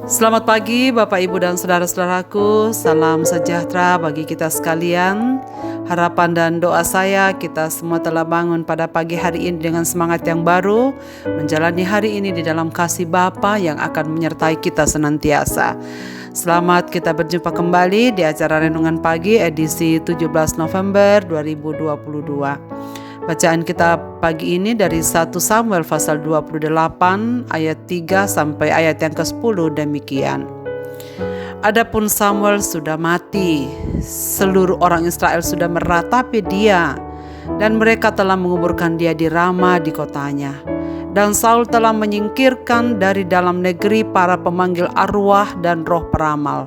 Selamat pagi Bapak Ibu dan saudara-saudaraku. Salam sejahtera bagi kita sekalian. Harapan dan doa saya kita semua telah bangun pada pagi hari ini dengan semangat yang baru, menjalani hari ini di dalam kasih Bapa yang akan menyertai kita senantiasa. Selamat kita berjumpa kembali di acara Renungan Pagi edisi 17 November 2022. Bacaan kita pagi ini dari 1 Samuel pasal 28 ayat 3 sampai ayat yang ke-10 demikian. Adapun Samuel sudah mati, seluruh orang Israel sudah meratapi dia, dan mereka telah menguburkan dia di Rama di kotanya. Dan Saul telah menyingkirkan dari dalam negeri para pemanggil arwah dan roh peramal.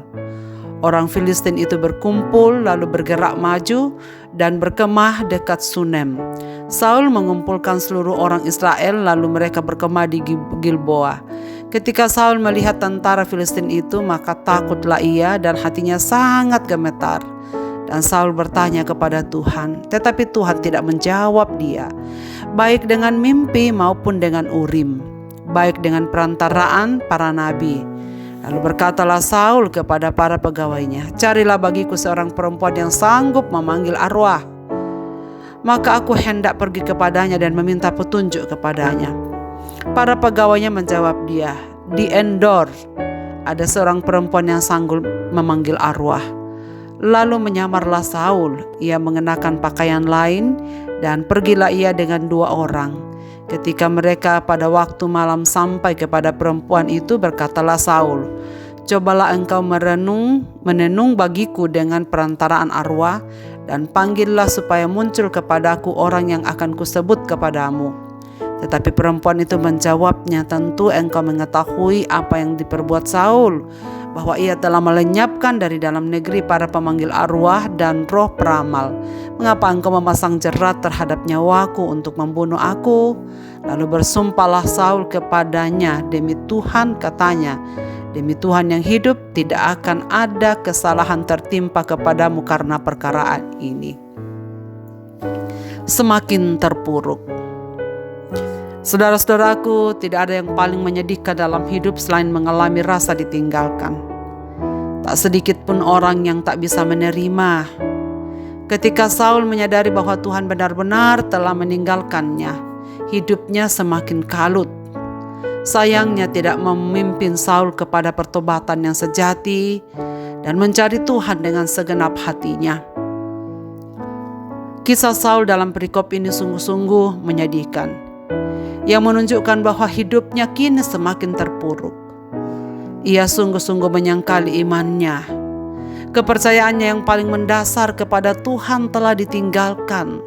Orang Filistin itu berkumpul lalu bergerak maju dan berkemah dekat Sunem. Saul mengumpulkan seluruh orang Israel lalu mereka berkemah di Gilboa. Ketika Saul melihat tentara Filistin itu, maka takutlah ia dan hatinya sangat gemetar. Dan Saul bertanya kepada Tuhan, tetapi Tuhan tidak menjawab dia, baik dengan mimpi maupun dengan Urim, baik dengan perantaraan para nabi. Lalu berkatalah Saul kepada para pegawainya, carilah bagiku seorang perempuan yang sanggup memanggil arwah. Maka aku hendak pergi kepadanya dan meminta petunjuk kepadanya. Para pegawainya menjawab dia, di Endor ada seorang perempuan yang sanggup memanggil arwah. Lalu menyamarlah Saul, ia mengenakan pakaian lain dan pergilah ia dengan 2 orang. Ketika mereka pada waktu malam sampai kepada perempuan itu, berkatalah Saul, cobalah engkau menenung bagiku dengan perantaraan arwah, dan panggillah supaya muncul kepadaku orang yang akan kusebut kepadamu. Tetapi perempuan itu menjawabnya, tentu engkau mengetahui apa yang diperbuat Saul, bahwa ia telah melenyapkan dari dalam negeri para pemanggil arwah dan roh peramal. Mengapa engkau memasang jerat terhadap nyawaku untuk membunuh aku? Lalu bersumpahlah Saul kepadanya, demi Tuhan katanya, demi Tuhan yang hidup, tidak akan ada kesalahan tertimpa kepadamu karena perkaraan ini. Semakin terpuruk. Saudara-saudaraku, tidak ada yang paling menyedihkan dalam hidup selain mengalami rasa ditinggalkan. Tak sedikit pun orang yang tak bisa menerima. Ketika Saul menyadari bahwa Tuhan benar-benar telah meninggalkannya, hidupnya semakin kalut. Sayangnya tidak memimpin Saul kepada pertobatan yang sejati dan mencari Tuhan dengan segenap hatinya. Kisah Saul dalam perikop ini sungguh-sungguh menyedihkan, yang menunjukkan bahwa hidupnya kini semakin terpuruk. Ia sungguh-sungguh menyangkali imannya. Kepercayaannya yang paling mendasar kepada Tuhan telah ditinggalkan.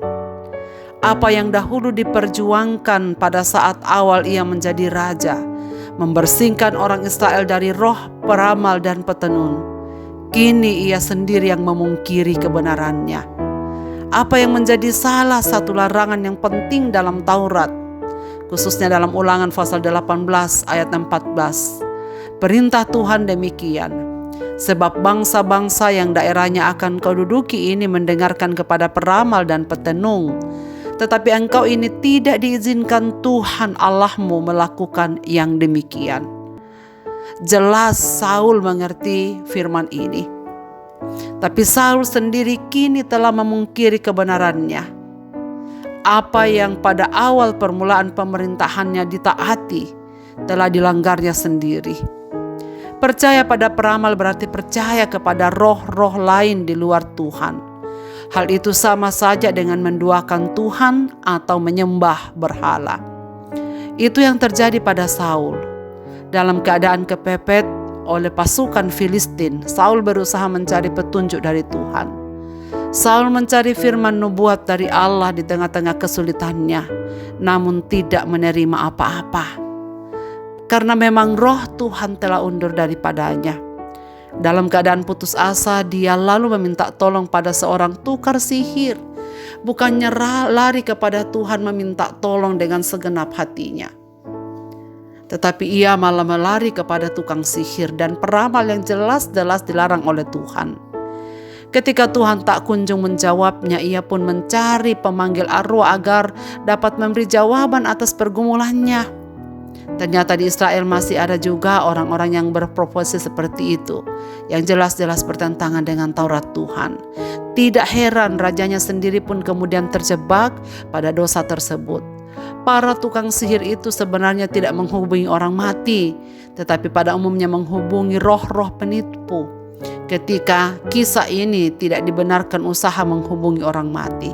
Apa yang dahulu diperjuangkan pada saat awal ia menjadi raja, membersihkan orang Israel dari roh peramal dan petenun, kini ia sendiri yang memungkiri kebenarannya. Apa yang menjadi salah satu larangan yang penting dalam Taurat, khususnya dalam Ulangan pasal 18 ayat 14. Perintah Tuhan demikian, sebab bangsa-bangsa yang daerahnya akan kau duduki ini mendengarkan kepada peramal dan petenung, tetapi engkau ini tidak diizinkan Tuhan Allahmu melakukan yang demikian. Jelas Saul mengerti firman ini, tapi Saul sendiri kini telah memungkiri kebenarannya. Apa yang pada awal permulaan pemerintahannya ditaati, telah dilanggarnya sendiri. Percaya pada peramal berarti percaya kepada roh-roh lain di luar Tuhan. Hal itu sama saja dengan menduakan Tuhan atau menyembah berhala. Itu yang terjadi pada Saul. Dalam keadaan kepepet oleh pasukan Filistin, Saul berusaha mencari petunjuk dari Tuhan. Saul mencari firman nubuat dari Allah di tengah-tengah kesulitannya, namun tidak menerima apa-apa. Karena memang roh Tuhan telah undur daripadanya. Dalam keadaan putus asa, dia lalu meminta tolong pada seorang tukar sihir. Bukannya lari kepada Tuhan meminta tolong dengan segenap hatinya, tetapi ia malah melari kepada tukang sihir dan peramal yang jelas-jelas dilarang oleh Tuhan. Ketika Tuhan tak kunjung menjawabnya, ia pun mencari pemanggil arwah agar dapat memberi jawaban atas pergumulannya. Ternyata di Israel masih ada juga orang-orang yang berprofesi seperti itu, yang jelas-jelas bertentangan dengan Taurat Tuhan. Tidak heran rajanya sendiri pun kemudian terjebak pada dosa tersebut. Para tukang sihir itu sebenarnya tidak menghubungi orang mati, tetapi pada umumnya menghubungi roh-roh penipu. Ketika kisah ini tidak dibenarkan usaha menghubungi orang mati.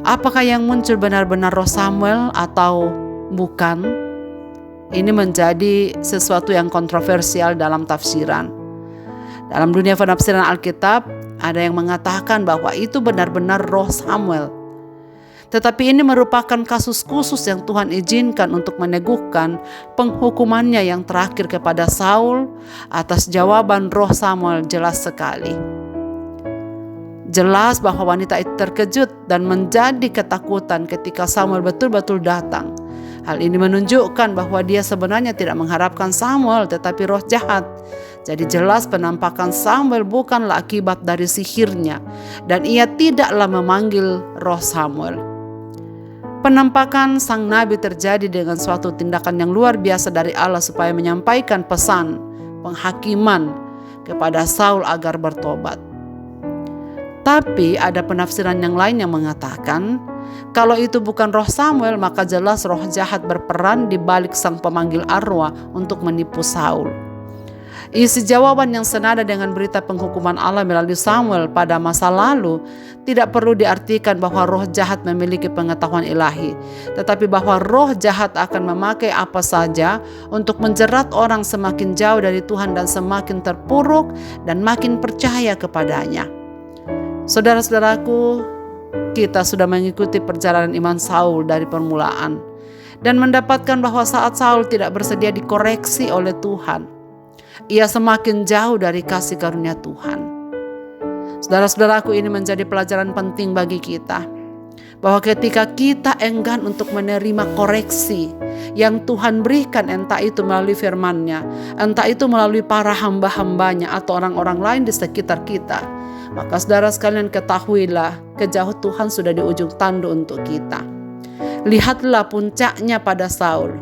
Apakah yang muncul benar-benar roh Samuel atau bukan? Ini menjadi sesuatu yang kontroversial dalam tafsiran. Dalam dunia penafsiran Alkitab, ada yang mengatakan bahwa itu benar-benar roh Samuel. Tetapi ini merupakan kasus khusus yang Tuhan izinkan untuk meneguhkan penghukumannya yang terakhir kepada Saul atas jawaban roh Samuel jelas sekali. Jelas bahwa wanita itu terkejut dan menjadi ketakutan ketika Samuel betul-betul datang. Hal ini menunjukkan bahwa dia sebenarnya tidak mengharapkan Samuel tetapi roh jahat. Jadi jelas penampakan Samuel bukanlah akibat dari sihirnya dan ia tidaklah memanggil roh Samuel. Penampakan sang nabi terjadi dengan suatu tindakan yang luar biasa dari Allah supaya menyampaikan pesan penghakiman kepada Saul agar bertobat. Tapi ada penafsiran yang lain yang mengatakan kalau itu bukan roh Samuel, maka jelas roh jahat berperan di balik sang pemanggil arwah untuk menipu Saul. Isi jawaban yang senada dengan berita penghukuman Allah melalui Samuel pada masa lalu tidak perlu diartikan bahwa roh jahat memiliki pengetahuan ilahi, tetapi bahwa roh jahat akan memakai apa saja untuk menjerat orang semakin jauh dari Tuhan dan semakin terpuruk dan makin percaya kepadanya. Saudara-saudaraku, kita sudah mengikuti perjalanan iman Saul dari permulaan dan mendapatkan bahwa saat Saul tidak bersedia dikoreksi oleh Tuhan, ia semakin jauh dari kasih karunia Tuhan. Saudara-saudaraku, ini menjadi pelajaran penting bagi kita, bahwa ketika kita enggan untuk menerima koreksi yang Tuhan berikan, entah itu melalui firman-Nya, entah itu melalui para hamba-hambanya atau orang-orang lain di sekitar kita, maka saudara sekalian ketahuilah, kejauhan Tuhan sudah di ujung tanduk untuk kita. Lihatlah puncaknya pada Saul.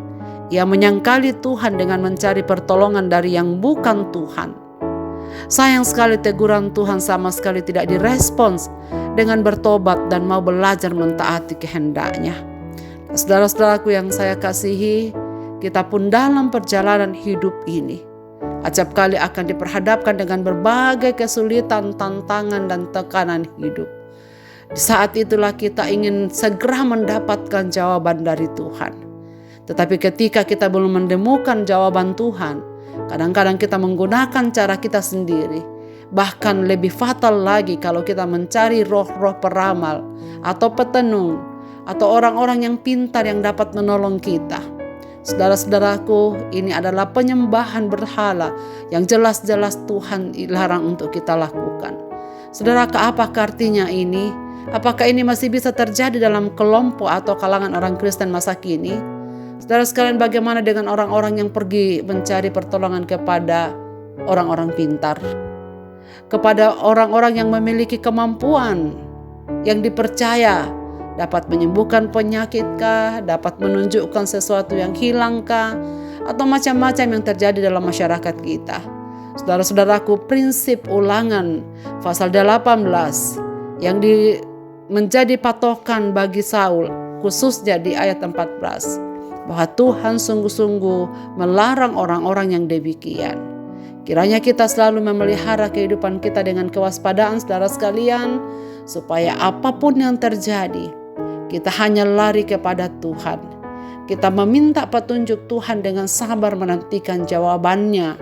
Ia menyangkali Tuhan dengan mencari pertolongan dari yang bukan Tuhan. Sayang sekali teguran Tuhan sama sekali tidak direspons dengan bertobat dan mau belajar mentaati kehendak-Nya. Saudara-saudaraku yang saya kasihi, kita pun dalam perjalanan hidup ini acap kali akan diperhadapkan dengan berbagai kesulitan, tantangan, dan tekanan hidup. Di saat itulah kita ingin segera mendapatkan jawaban dari Tuhan. Tetapi ketika kita belum menemukan jawaban Tuhan, kadang-kadang kita menggunakan cara kita sendiri. Bahkan lebih fatal lagi kalau kita mencari roh-roh peramal atau petenung atau orang-orang yang pintar yang dapat menolong kita. Saudara-saudaraku, ini adalah penyembahan berhala yang jelas-jelas Tuhan larang untuk kita lakukan. Saudara, apakah artinya ini? Apakah ini masih bisa terjadi dalam kelompok atau kalangan orang Kristen masa kini? Saudara sekalian, bagaimana dengan orang-orang yang pergi mencari pertolongan kepada orang-orang pintar? Kepada orang-orang yang memiliki kemampuan, yang dipercaya dapat menyembuhkan penyakitkah, dapat menunjukkan sesuatu yang hilangkah, atau macam-macam yang terjadi dalam masyarakat kita. Saudara-saudaraku, prinsip Ulangan pasal 18 yang menjadi patokan bagi Saul, khususnya di ayat 14, bahwa Tuhan sungguh-sungguh melarang orang-orang yang demikian. Kiranya kita selalu memelihara kehidupan kita dengan kewaspadaan, saudara sekalian, supaya apapun yang terjadi, kita hanya lari kepada Tuhan. Kita meminta petunjuk Tuhan dengan sabar menantikan jawabannya.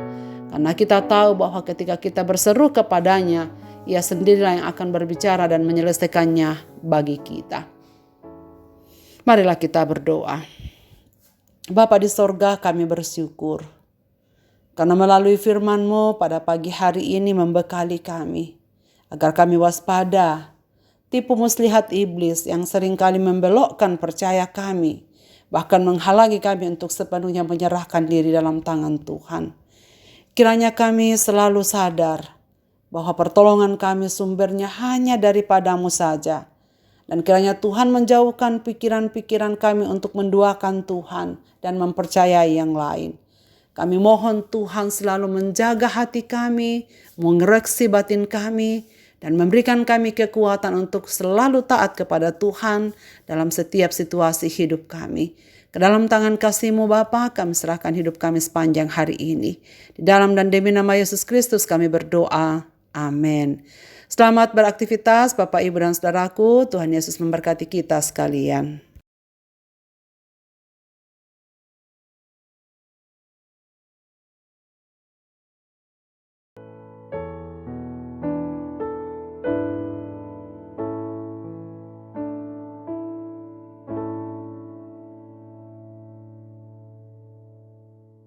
Karena kita tahu bahwa ketika kita berseru kepadanya, Ia sendirilah yang akan berbicara dan menyelesaikannya bagi kita. Marilah kita berdoa. Bapa di sorga, kami bersyukur karena melalui firman-Mu pada pagi hari ini membekali kami, agar kami waspada tipu muslihat iblis yang seringkali membelokkan percaya kami, bahkan menghalangi kami untuk sepenuhnya menyerahkan diri dalam tangan Tuhan. Kiranya kami selalu sadar bahwa pertolongan kami sumbernya hanya daripada-Mu saja, Dan kiranya Tuhan menjauhkan pikiran-pikiran kami untuk menduakan Tuhan dan mempercayai yang lain. Kami mohon Tuhan selalu menjaga hati kami, mengoreksi batin kami, dan memberikan kami kekuatan untuk selalu taat kepada Tuhan dalam setiap situasi hidup kami. Ke dalam tangan kasih-Mu Bapa, kami serahkan hidup kami sepanjang hari ini. Di dalam dan demi nama Yesus Kristus kami berdoa. Amin. Selamat beraktivitas Bapak, Ibu, dan Saudaraku. Tuhan Yesus memberkati kita sekalian.